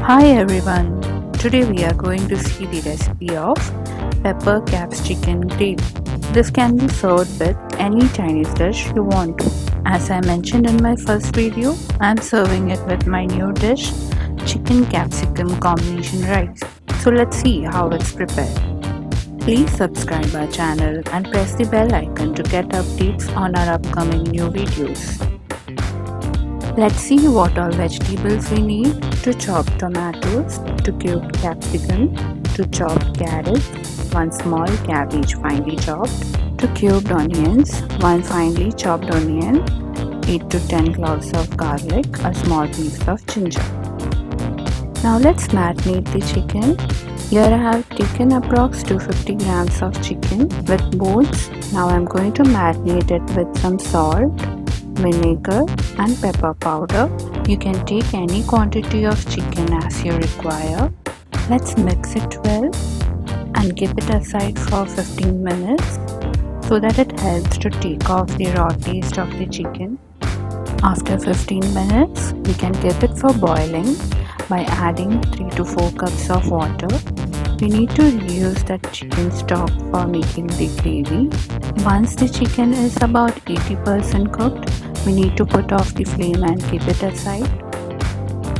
Hi everyone, today we are going to see the recipe of pepper capsicum gravy. This can be served with any Chinese dish you want to. As I mentioned in my first video, I am serving it with my new dish, chicken capsicum combination rice. So let's see how it's prepared. Please subscribe our channel and press the bell icon to get updates on our upcoming new videos. Let's see what all vegetables we need: to chop tomatoes, to cubed capsicum, to chopped carrots, 1 small cabbage finely chopped, to cubed onions, 1 finely chopped onion, 8 to 10 cloves of garlic, a small piece of ginger. Now let's marinate the chicken. Here I have taken approx 250 grams of chicken with bones. Now I am going to marinate it with some salt, vinegar and pepper powder. You can take any quantity of chicken as you require. Let's mix it well and keep it aside for 15 minutes so that it helps to take off the raw taste of the chicken. After 15 minutes, we can keep it for boiling by adding 3 to 4 cups of water. We need to reuse that chicken stock for making the gravy. Once the chicken is about 80% cooked, we need to put off the flame and keep it aside.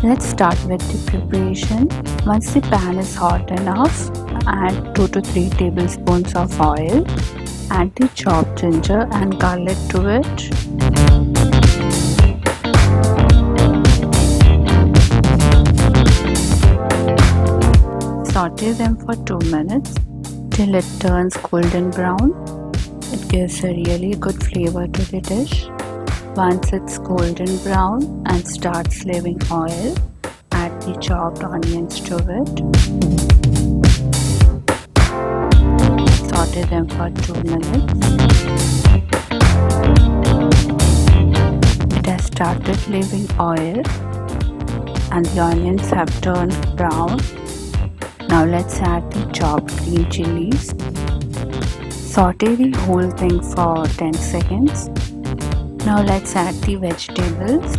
Let's start with the preparation. Once the pan is hot enough, add 2 to 3 tablespoons of oil. Add the chopped ginger and garlic to it. Saute them for 2 minutes till it turns golden brown. It gives a really good flavor to the dish. Once it's golden brown and starts leaving oil, add the chopped onions to it. Saute them for 2 minutes. It has started leaving oil and the onions have turned brown. Now let's add the chopped green chilies. Saute the whole thing for 10 seconds. Now let's add the vegetables,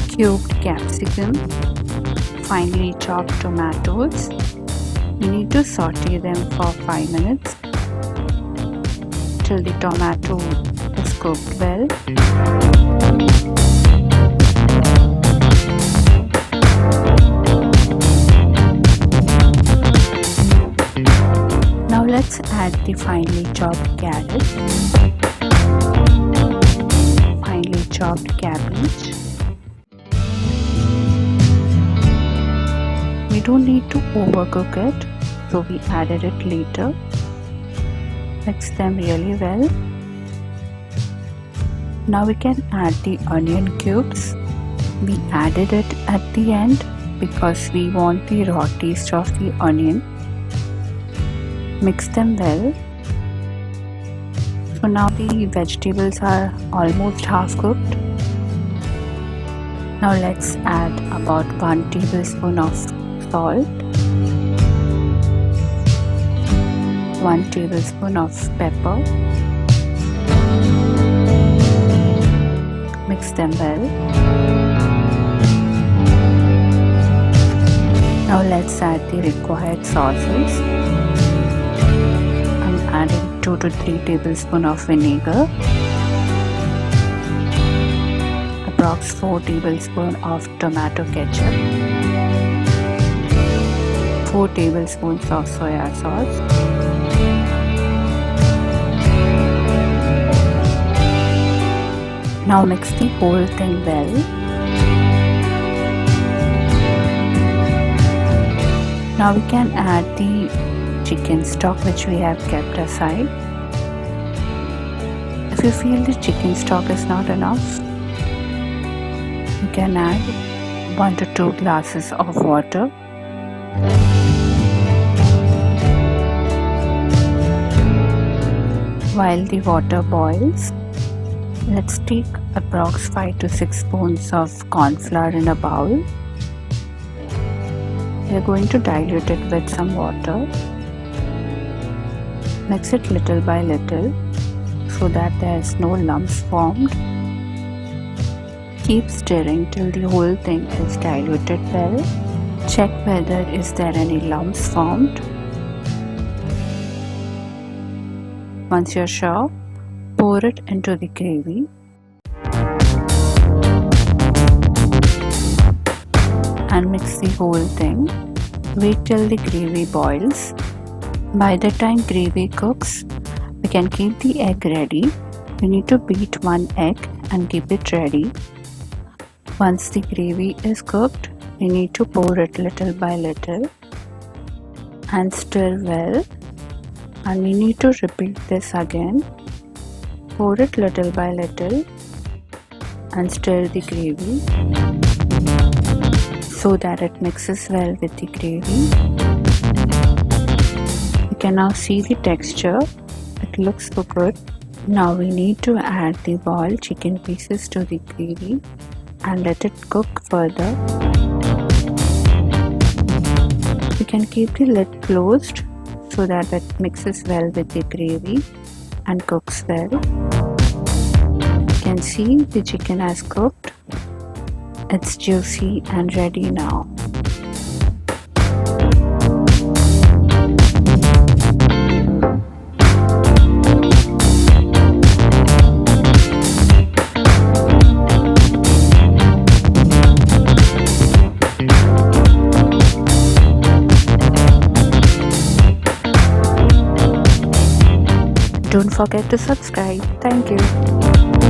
cubed capsicum, finely chopped tomatoes. We need to saute them for 5 minutes till the tomato is cooked well. Now let's add the finely chopped carrots, finely chopped cabbage. We don't need to overcook it, so we added it later. Mix them really well. Now we can add the onion cubes. We added it at the end because we want the raw taste of the onion. Mix them well. So now the vegetables are almost half cooked. Now let's add about 1 tablespoon of salt, 1 tablespoon of pepper. Mix them well. Now let's add the required sauces. Adding 2 to 3 tablespoons of vinegar, approx 4 tablespoons of tomato ketchup, 4 tablespoons of soya sauce, now mix the whole thing well. Now we can add the chicken stock which we have kept aside. If you feel the chicken stock is not enough, you can add 1 to 2 glasses of water. While the water boils, let's take approx 5 to 6 spoons of corn flour in a bowl. We are going to dilute it with some water. Mix it little by little so that there is no lumps formed. Keep stirring till the whole thing is diluted well. Check whether is there any lumps formed. Once you're sure, pour it into the gravy and mix the whole thing. Wait till the gravy boils. By the time gravy cooks, we can keep the egg ready. We need to beat one egg and keep it ready. Once the gravy is cooked, we need to pour it little by little and stir well. And we need to repeat this again. Pour it little by little and stir the gravy so that it mixes well with the gravy. You can now see the texture. It looks so good. Now we need to add the boiled chicken pieces to the gravy and let it cook further. We can keep the lid closed so that it mixes well with the gravy and cooks well. You can see the chicken has cooked. It's juicy and ready now. Don't forget to subscribe. Thank you.